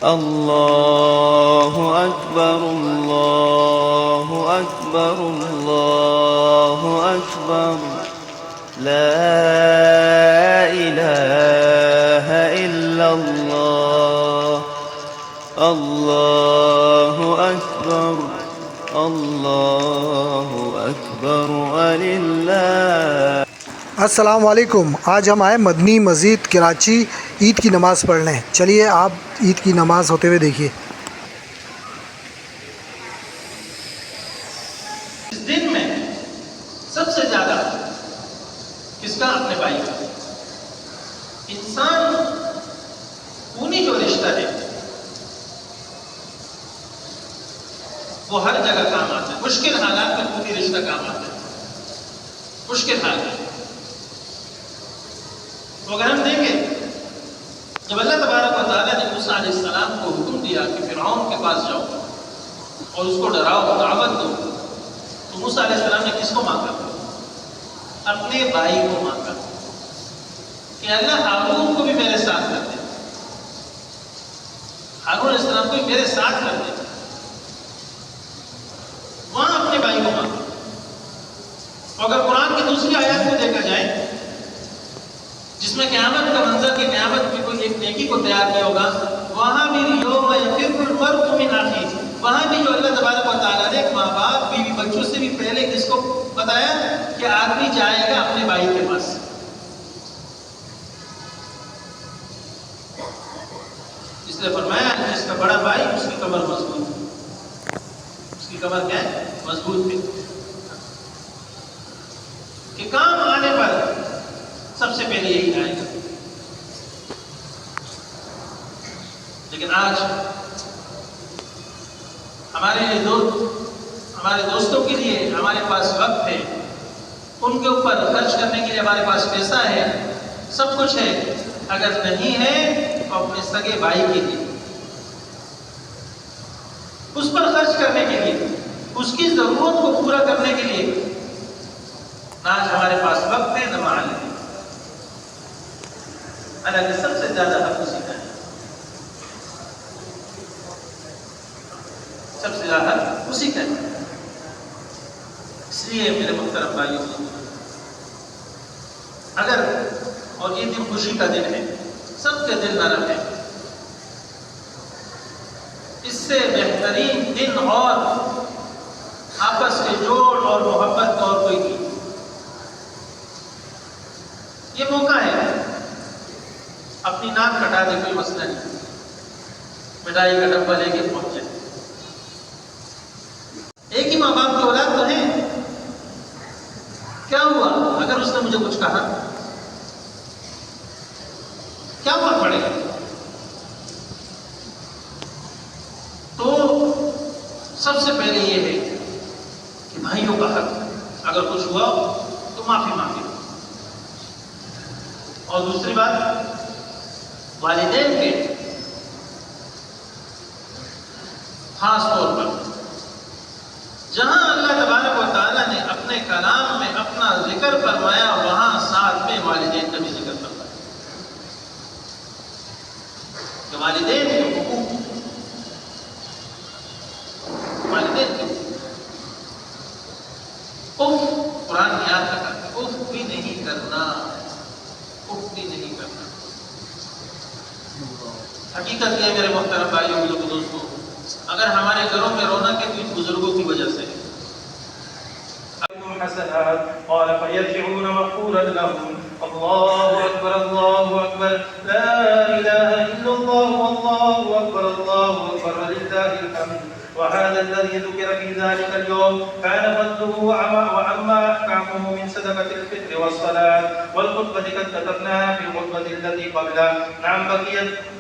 اللہ اکبر اللہ اکبر اللہ اکبر لا الہ الا اللہ اللہ اکبر وللہ۔ السلام علیکم۔ آج ہم آئے مدنی مسجد کراچی عید کی نماز پڑھنے۔ چلیے آپ عید کی نماز ہوتے ہوئے دیکھیے۔ اس دن میں سب سے زیادہ کس کا؟ اپنے بھائی کا۔ انسان خونی جو رشتہ ہے وہ ہر جگہ کام آتا ہے، مشکل حالات میں خونی رشتہ کام آتا ہے، مشکل حالات۔ تو اگر ہم دیکھیں جب اللہ تبارک و تعالیٰ نے موسیٰ علیہ السلام کو حکم دیا کہ فرعون کے پاس جاؤ اور اس کو ڈراؤ، دعوت دو، تو موسیٰ علیہ السلام نے کس کو مانگا؟ اپنے بھائی کو مانگا کہ اللہ ہارون کو بھی میرے ساتھ کر دے، ہارون علیہ السلام کو بھی میرے ساتھ کر دے۔ وہاں اپنے بھائی کو مانگا۔ اگر قرآن کی دوسری آیات کو دیکھا جائے جس میں قیامت کا منظر کی قیامت میں کوئی ایک نیکی کو تیار کیا ہوگا، وہاں بھی یوم یفر المرء من اخیہ، وہاں بھی جو اللہ تبارک و تعالیٰ نے ماں باپ بیوی بچوں سے بھی پہلے کس کو بتایا کہ آدمی جائے گا اپنے بھائی کے پاس۔ اس لیے فرمایا جس کا بڑا بھائی اس کی کمر مضبوط ہے، اس کی کمر کیا ہے؟ مضبوط ہے، کہ کام آنے پر سب سے پہلے یہی آئے گا۔ لیکن آج ہمارے دوستوں کے لیے ہمارے پاس وقت ہے، ان کے اوپر خرچ کرنے کے لیے ہمارے پاس پیسہ ہے، سب کچھ ہے، اگر نہیں ہے تو اپنے سگے بھائی کے لیے اس پر خرچ کرنے کے لیے، اس کی ضرورت کو پورا کرنے کے لیے نہ آج ہمارے پاس وقت ہے نہ مال ہے۔ حالانکہ سب سے زیادہ حق اسی کا ہے، سب سے زیادہ حق اسی کا ہے۔ اس لیے میرے محترم بھائیوں، اگر اور یہ دن خوشی کا دن ہے، سب کے دل نرم ہے، اس سے بہترین دن اور آپس کے جوڑ اور محبت کا اور کوئی نہیں۔ یہ موقع ہے، اپنی ناک کٹا دے، کوئی مسئلہ نہیں، مٹائی کا ڈبہ لے کے پہنچ جائے۔ ایک ہی ماں باپ کی اولاد تو ہے، کیا ہوا اگر اس نے مجھے کچھ کہا؟ کیا فرق پڑے گا؟ تو سب سے پہلے یہ ہے کہ بھائیوں کا حق، اگر کچھ ہوا تو معافی مانگے۔ اور دوسری بات، والدین کے خاص طور پر جہاں اللہ تبارک و تعالیٰ نے اپنے کلام میں اپنا ذکر فرمایا، وہاں ساتھ میں والدین کا بھی ذکر فرمایا کہ والدین کے حقوق، والدین کے اف، قرآن یاد رکھا، اف بھی نہیں کرنا، اف بھی نہیں کرنا۔ حقیقت یہ میرے محترم بھائیوں اور دوستوں، اگر ہمارے گھروں میں رونق ہے تو ان بزرگوں کی وجہ سے۔ حسنات قال فيرجعون مغفورا لهم الله اكبر الله اكبر لا اله الا الله والله اكبر الله اكبر ولله الحمد۔ وهذا الذي ذكر في ذلك اليوم كان فضله وعما احكامه من صدقه الفطر والصلاه والخطبه قد كتبناها في الخطبه التي قبلها۔ نعم بقيت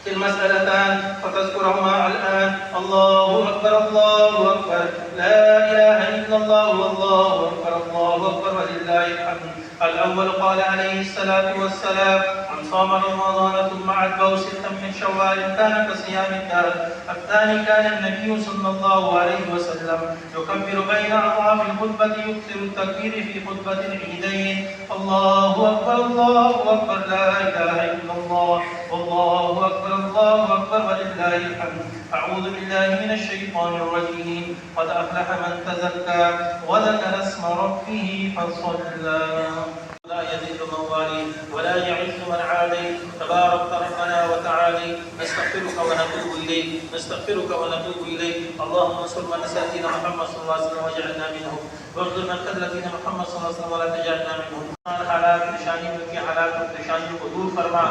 المسألتان فتذكرهما الآن۔ الله أكبر الله أكبر لا إله إلا الله والله أكبر الله أكبر ولله الحمد۔ الأول قال عليه الصلاة والسلام من صام رمضان ثم أتبعه ستا من شوال كان كصيام الدهر. الثاني كان النبي صلى الله عليه وسلم يكبر بين أطراف الخطبة يكثر التكبير في خطبة العيدين. الله أكبر الله أكبر لا إله إلا الله والله أكبر الله أكبر ولله الحمد. أعوذ بالله من الشيطان الرجيم. قد أفلح من تزكى وذكر اسم ربه فصلى. لا يذل من والي ولا يعز من عادي. تبارك ربنا وتعالى. نستغفرك ونتوب إليك نستغفرك ونتوب إليك. اللهم انصر من نسينا محمد صلى الله عليه وسلم واجعلنا منهم واغفر من خذلتنا محمد صلى الله عليه وسلم ولا تجعلنا منهم. حالات پریشانیوں کی حالات اور پریشانیوں کو دور فرما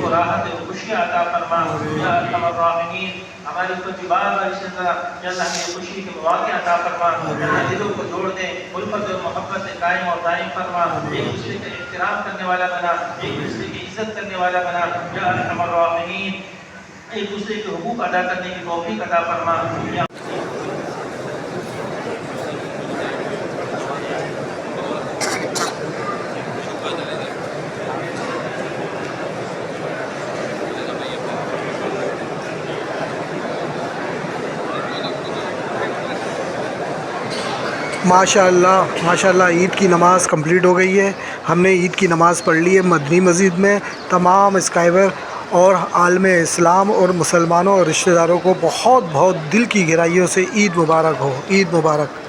کو راحت اور خوشی عطا فرما یا ارحم الراحمین. ہمارے اوپر جو بار بار اس طرح یا اللہ ہمیں خوشی کے مواقع عطا فرما. اللہ دلوں کو جوڑ دے الفت اور محبت سے قائم اور دائم فرما. ایک دوسرے کا احترام کرنے والا بنا ایک دوسرے کی عزت کرنے والا بنا یا ارحم الراحمین. ایک دوسرے کے حقوق ادا کرنے کی توفیق عطا فرما. ماشاءاللہ عید کی نماز کمپلیٹ ہو گئی ہے. ہم نے عید کی نماز پڑھ لی ہے مدنی مسجد میں. تمام اسکائیور اور عالم اسلام اور مسلمانوں اور رشتہ داروں کو بہت بہت دل کی گہرائیوں سے عید مبارک ہو. عید مبارک.